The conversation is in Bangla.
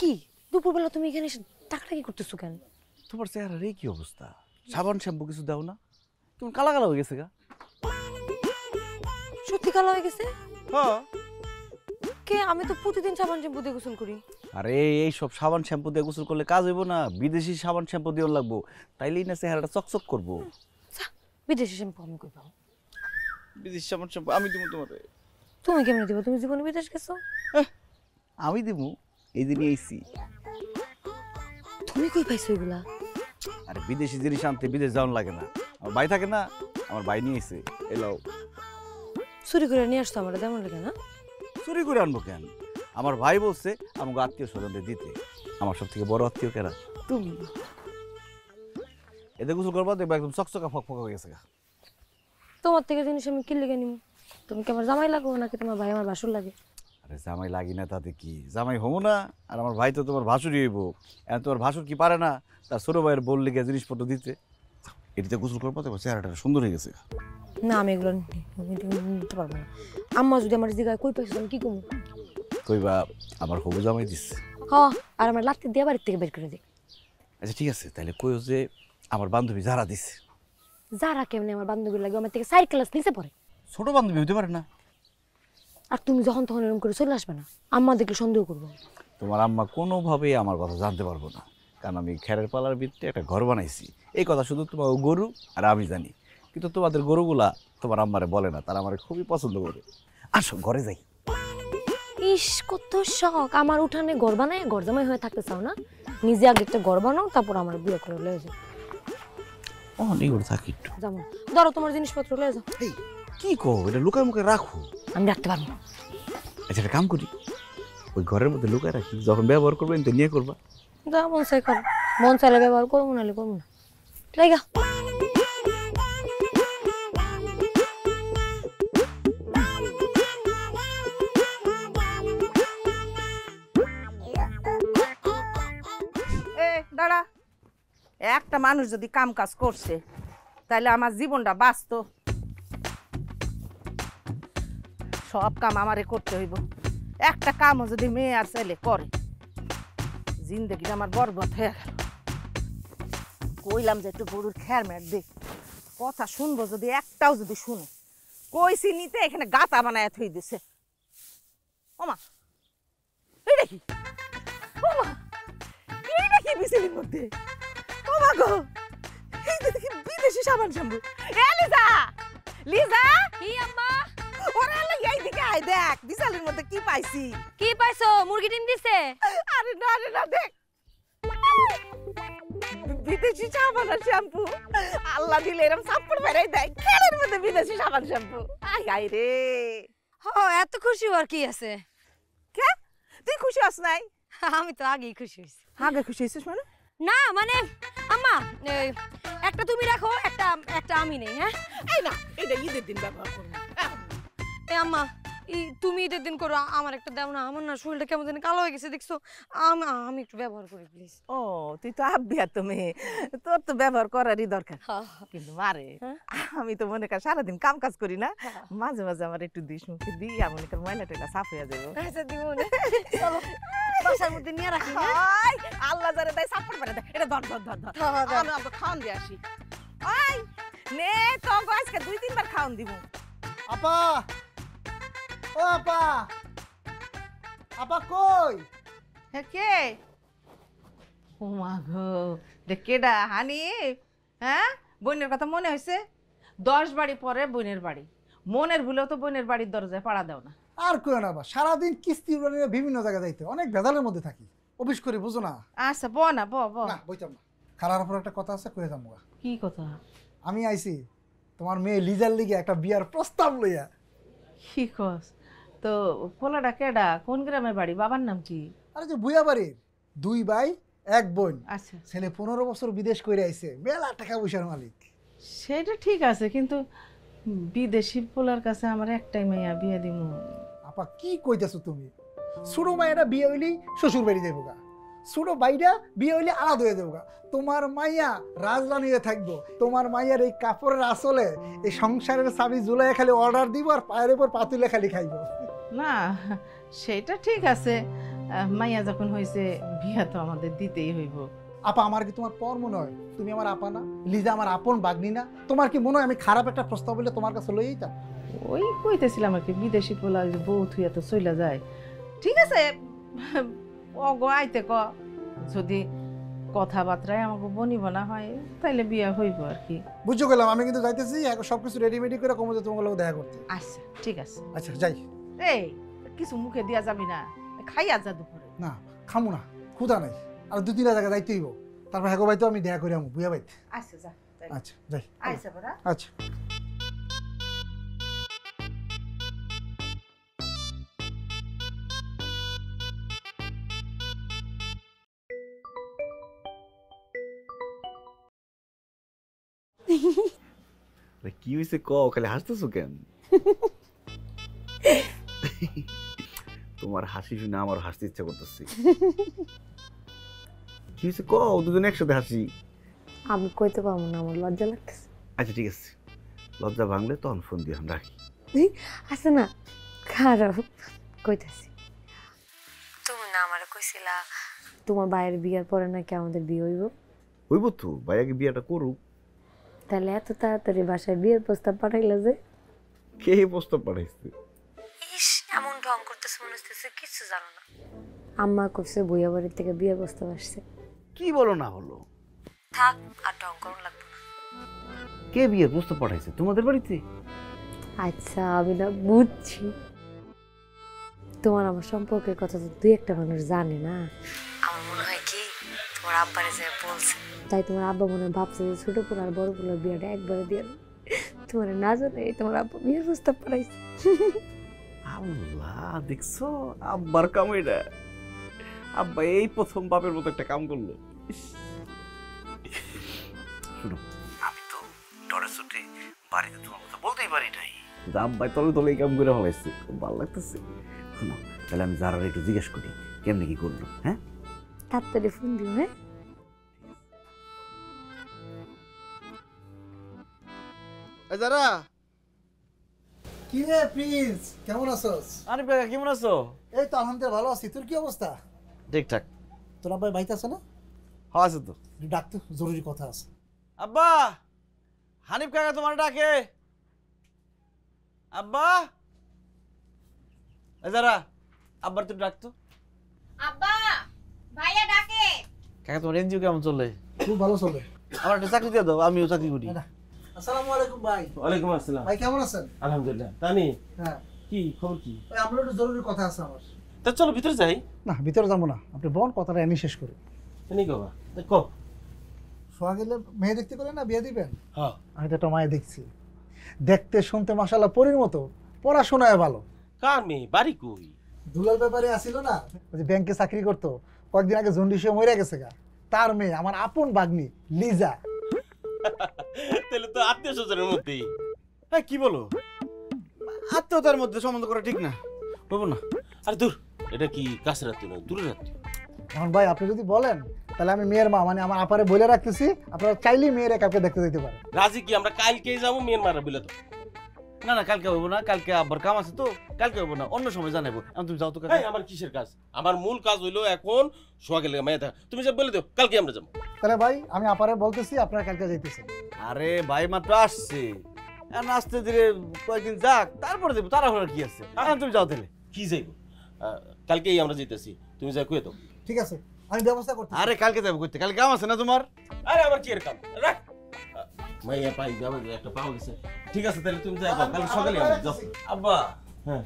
কি দুপুরবেলা তুমি এখানে এসে টাকাটা কি করতেছো কেন? তোমার চেহারা রে কি অবস্থা? সাবান শ্যাম্পু কিছু দাও না? কেমন কালা কালা হয়ে গেছে গা। সত্যি কালো হয়ে গেছে? হ্যাঁ। কে? আমি তো প্রতিদিন সাবান শ্যাম্পু দিয়ে গোসল করি। আরে এই সব সাবান শ্যাম্পু দিয়ে গোসল করলে কাজ হইব না, বিদেশি সাবান শ্যাম্পু দিয়ে লাগবো, তাইলেই না চেহারাটা চকচক করবো। বিদেশি শ্যাম্পু আমি কই পাবো? বিদেশি সাবান শ্যাম্পু আমি দিব তোমারে। তুমি কেমনে দিবা? তুমি জীবনে বিদেশ গেছো? আমি দিব, এই দিনই আইছি। তুমি কই পাইছো এগুলা? আরে বিদেশি জিনিস আনতে বিদেশ যাওয়ান লাগে না, আমার ভাই থাকে না, আমার ভাই নিয়ে এসে এলাও। চুরি করে নিয়ে আসতো আমার তেমন লাগে না? চুরি করে আনবো কেন? আমার ভাই বলছে আমাকে আত্মীয় স্বজনদের দিতে। আমার সব থেকে বড় আত্মীয় কেনা তুমি। এতে গোসল করবা দেখবো একদম চকচকা ফকফকা হয়ে গেছে। তোমার থেকে জিনিস আমি কি লেগে নিব? তুমি কি আমার জামাই লাগো নাকি তোমার ভাই আমার বাসুর লাগে? আরে জামাই লাগি না তাতে কি, জামাই হবো না? আর আমার ভাই তো তোমার ভাসুরই হইব। এখন তোমার ভাসুর কি পারে না তার ছোট ভাইয়ের বললে গিয়ে জিনিসপত্র দিতে? এটিতে গোসল করবো দেখো চেহারাটা সুন্দর হয়ে গেছে। না আমি এগুলো নিতে পারবো না। আম্মা যদি আমার জায়গায় কই পাইছো আমি কি করবো? কইবা আমার হবু জামাই দিচ্ছে। হ্যাঁ, আর আমার লাত্তি দিয়ে বাড়ির থেকে বের করে দিই। আচ্ছা ঠিক আছে, তাহলে কইও যে আমার বান্ধবী যারা দিচ্ছে। যারা কেমনে আমার বান্ধবী লাগে? আমার থেকে 4 ক্লাস নিচে পড়ে। ছোট বান্ধবী হতে পারে না? আর তুমি যখন তখন এরকম করে চলে আসবে না, আম্মা দেখলে সন্দেহ করবো। তোমার আম্মা কোনোভাবেই আমার কথা জানতে পারবো না, কারণ আমি খেরের পালার ভিতরে একটা ঘর বানাইছি। এই কথা শুধু তোমার গরু আর আমি জানি, কিন্তু তোমাদের গরুগুলা তোমার আম্মারে বলে না, তারা আমার খুবই পছন্দ করে। আসো ঘরে যাই। ইস কত শখ! আমার উঠানে ঘর বানায় ঘর জামাই হয়ে থাকতে চাও না? নিজে আগে একটা ঘর বানাও, তারপর আমার বিয়ে করে লয়ে যাও। অনেক করে থাকি একটু। যাবো, ধরো তোমার জিনিসপত্র লয়ে যাও। এই কি কো, এটা লুকায় মুখে রাখো। আমি রাখতে পারবো না। আচ্ছা একটা কাম করি, ওই ঘরের মধ্যে লুকায় রাখি, যখন ব্যবহার করবেন তো নিয়ে করবা। যা মন চাই করো, মন চাইলে ব্যবহার করবো নাহলে করবো না। লাইগা দাঁড়া, একটা মানুষ যদি কাম কাজ করছে তাহলে আমার জীবনটা বাঁচত। সব কাম আমারে করতে হইব। একটা কামও যদি মেয়ে আর ছেলে করে, জিন্দগিটা আমার বরবাদ হয়ে গেল। কইলাম যে একটু গরুর খেয়ার মেট দে, কথা শুনবো যদি একটাও যদি শুনে, কইছি নিতে এখানে গাতা বানায় থই দিছে। ওমা এটা কি? ওমা এইটা কি বিছানির মধ্যে? ওমা গো, এইটা দেখি বিদেশি সাবান শ্যাম্পু। এ লিজা, লিজা কি আম্মা? ওরে আল্লাহ, এইদিকে আয় দেখ বিছানির মধ্যে কি পাইছি। কি পাইছো? মুরগি ডিম দিছে? আরে না রে না, দেখ বিদেশি সাবান আর শ্যাম্পু। আল্লাহ দিলে এরকম সাপড় বেড়াই দেয় খেলের মধ্যে বিদেশি সাবান শ্যাম্পু। আয় আয় রে। এত খুশি হওয়ার কি আছে? কে তুই খুশি হস নাই? আমি তো আগেই খুশি হয়েছি। আগে খুশি হয়েছিস মানে? না মানে আম্মা, একটা তুমি রাখো, একটা একটা আমি নেই। হ্যাঁ এই না, এটা ঈদের দিন ব্যবহার করবো। আম্মা তুমি ঈদের দিন করো, আমার একটা দাও না। আমার না শরীরটা কেমন জানি কালো হয়ে গেছে দেখছো। আমি একটু ব্যবহার করি প্লিজ। ও তুই তো আব্বি আর তুমি, তোর তো ব্যবহার করারই দরকার। কিন্তু মারে, আমি তো মনে কর সারাদিন কাম কাজ করি না, মাঝে মাঝে আমার একটু দিস মুখে দিই, মনে কর ময়লা টয়লা সাফ হয়ে যাবো। আচ্ছা দিব না, চলো বাসার মধ্যে নিয়ে রাখি। আল্লাহ যারে দেয় সাপড় মেরে দেয়। এটা ধর ধর ধর ধর, আমি আমাকে খাওয়ান দিয়ে আসি। ওই নে তো আজকে 2-3 বার খাওয়ান দিব। আপা, ও আপা, আপা কই? হ্যাঁ কে? ও মা গো, কেডা হানি? হ্যাঁ বোনের কথা মনে হয়েছে? 10 বাড়ি পরে বোনের বাড়ি, মনের ভুলেও তো বোনের বাড়ির দরজায় পাড়া দাও না। আর কই না, সারাদিন কিস্তি নিয়ে বিভিন্ন জায়গায় যাইতে, অনেক ভেজালের মধ্যে থাকি, অফিস করি, বুঝো না? আচ্ছা ব না ব ব না বইতাম না, খারার উপর একটা কথা আছে, কয়ে যাবো। কি কথা? আমি আইছি তোমার মেয়ে লিজার লিগে একটা বিয়ার প্রস্তাব লইয়া। কি কস? তো পোলাটা কেডা, কোন গ্রামের বাড়ি, বাবার নাম কি? আরে যে বুয়া বাড়ির 2 ভাই 1 বোন। আচ্ছা, ছেলে 15 বছর বিদেশ করে আইছে, মেলা টাকা পয়সার মালিক। সেটা ঠিক আছে, কিন্তু বিদেশি পোলার কাছে আমার একটাই মেয়া বিয়ে দিমু। আপা কি কইতেছো তুমি? ছোট মায়েরা বিয়ে হইলেই শ্বশুর বাড়ি যাইব গা, ছোট বাইরা বিয়ে হইলে আলাদা হয়ে যাবো। তোমার মাইয়া রাজরানী হয়ে থাকবো। তোমার মাইয়ার এই কাপড়ের আসলে এই সংসারের চাবি ঝুলাই খালি অর্ডার দিব আর পায়ের উপর পাতুলে খালি খাইবো। না সেটা ঠিক আছে, মাইয়া যখন হয়েছে বিয়া তো আমাদের দিতেই হইব। আপা আমার কি তোমার পর মনে হয়? তুমি আমার আপা না? লিজা আমার আপন বাগনি না? তোমার কি মনে হয় আমি খারাপ একটা প্রস্তাব বলে তোমার কাছে লই যেতাম? ওই কইতেছিলাম আর কি, বিদেশি পোলা ওই যে বউ থুইয়া তো চইলা যায়। ঠিক আছে অগো আইতে ক, যদি কথাবার্তায় আমাকে বনিব না হয় তাইলে বিয়া হইব আর কি। বুঝছো গেলাম, আমি কিন্তু যাইতেছি এখন সবকিছু রেডিমেডি করে কমে তোমার লোক দেখা করতে। আচ্ছা ঠিক আছে। আচ্ছা যাই। এই কিছু মুখে দিয়া যাবি না, খাইয়া যা দুপুরে। না খামু না, ক্ষুধা নাই, আর 2-3 জায়গা যাইতে হইব। তারপর হ্যাঁ ভাই তো আমি দেখা করে আমু বুয়া ভাই। আচ্ছা যা। আচ্ছা যাই। আচ্ছা বড়া। আচ্ছা কি হয়েছে ক, খালি হাসতেছো কেন? তোমার হাসি শুনে আমার হাসতে ইচ্ছা করতেছে। কি হয়েছে ক, দুজনে একসাথে হাসি। আমি কইতে পারবো না, আমার লজ্জা লাগতেছে। আচ্ছা ঠিক আছে, লজ্জা ভাঙলে তখন ফোন দিয়ে আমি রাখি। আছে না খারাপ কইতাছি। তুমি না আমারে কইছিলা তোমার ভাইয়ের বিয়ার পরে নাকি আমাদের বিয়ে হইব। হইব তো, ভাই আগে বিয়েটা করুক। তাহলে এত তাড়াতাড়ি বাসায় বিয়ের প্রস্তাব পাঠাইলা যে? কে প্রস্তাব পাঠাইছে? ইস, এমন ঢং করতেছে মনে হচ্ছে কিছু জানো না। আম্মা কইছে বইয়া বাড়ির থেকে বিয়ের প্রস্তাব আসছে। কি বলো না হলো? থাক আর ঢং করুন লাগবে না। কে বিয়ের প্রস্তাব পাঠাইছে তোমাদের বাড়িতে? আচ্ছা আমি না বুঝছি, তোমার আমার সম্পর্কের কথা তো 2-1টা মানুষ জানে না। আমার মনে হয় কি তোমার আব্বারে যে বলছে, তাই তোমার আব্বা মনে হয় ভাবছে যে ছোট পোলা আর বড় পোলার বিয়েটা একবারে দিয়ে তোমার না জানে তোমার আব্বা বিয়ের প্রস্তাব পাঠাইছে। আল্লাহ, দেখছো আব্বার কাম এটা। আব্বা এই প্রথম বাপের মতো একটা কাম করলো। শুনো, আমি তো ডরে ছুটে বাড়িতে তোমার কথা বলতেই পারি নাই, আব্বাই তলে তলে এই কাম করে ফেলাইছে। খুব ভালো লাগতেছে। শোনো, তাহলে আমি যারা একটু জিজ্ঞেস করি কেমনে কি করলো। হ্যাঁ তাড়াতাড়ি ফোন দিও। হ্যাঁ যারা। কি রে প্রিন্স, কেমন আছোস? আরিফ কাকা কেমন আছো? এই তো আলহামদুলিল্লাহ ভালো আছি। তোর কি অবস্থা? ঠিকঠাক। তোর আব্বাই বাইতে আছে না? হ্যাঁ আছে তো। একটু ডাকতে, জরুরি কথা আছে। আব্বা, হানিফ কাকা তোমার ডাকে। আব্বা, যারা আব্বার তুমি ডাকতো। আব্বা ভাইয়া ডাকে। কাকা তোমার এনজিও কেমন চলে? খুব ভালো চলে। আমার একটা চাকরি দিয়ে দাও, আমিও চাকরি করি। আসসালামু আলাইকুম ভাই। ওয়ালাইকুম আসসালাম। ভাই কেমন আছেন? আলহামদুলিল্লাহ। তানি, হ্যাঁ, কি খবর কি? ওই আপনার একটু জরুরি কথা আছে আমার। তা চলো ভিতরে যাই। না ভিতরে যাবো না, আপনি বল কথাটা এনে শেষ করি। তানি কবা দেখো। সোয়া গেলে মেয়ে দেখতে গেলে না বিয়ে দিবেন? হ্যাঁ। আমি তো একটা মায়ে দেখছি, দেখতে শুনতে মাশাআল্লাহ পরীর মতো, পড়াশোনায় ভালো। কার মেয়ে? বাড়ি কই? দুলাল ব্যাপারে আসিল না, ওই যে ব্যাংকে চাকরি করতো, কয়েকদিন আগে জন্ডিসে মরে গেছে গা। তার মেয়ে আমার আপন বাগনি লিজা। তাহলে তো আত্মীয় স্বজনের মধ্যেই। হ্যাঁ কি বলো, আত্মীয়তার মধ্যে সম্বন্ধ করা ঠিক না, বলবো না। আরে দূর, এটা কি কাছের আত্মীয় না দূরের আত্মীয়? এখন ভাই আপনি যদি বলেন তাহলে আমি মেয়ের মা মানে আমার আপারে বলে রাখতেছি, আপনারা চাইলেই মেয়ের কাউকে দেখতে দিতে পারেন। রাজি কি? আমরা কালকেই যাবো মিয়ানমার বলে তো। না না কালকে হইব না, কালকে আব্বার কাম আছে তো, কালকে হইব না, অন্য সময় জানাবো। এখন তুমি যাও তো কাকা। এই, আমার কিসের কাজ? আমার মূল কাজ হইলো এখন সোহাগের লেগে মেয়ে দেখা। তুমি যা বলে দিও, কালকে আমরা যাবো। তাহলে ভাই আমি আপারে বলতেছি আপনারা কালকে যাইতেছেন। আরে ভাই মাত্র আসছে, এখন আসতে ধীরে কয়েকদিন যাক, তারপরে দেবো, তারা হলো কি আছে। এখন তুমি যাও তাহলে। কি যাইবো? কালকেই আমরা যেতেছি, তুমি যা কয়ে দাও। ঠিক আছে আমি ব্যবস্থা করতে। আরে কালকে যাবো করতে, কালকে কাম আছে না তোমার? আরে আমার কি এর কাম? রাখ। মাইয়া পাই যাবে, একটা পাওয়া গেছে। ঠিক আছে তাহলে তুমি যাই, কাল সকালে আমরা যাও। আব্বা, হ্যাঁ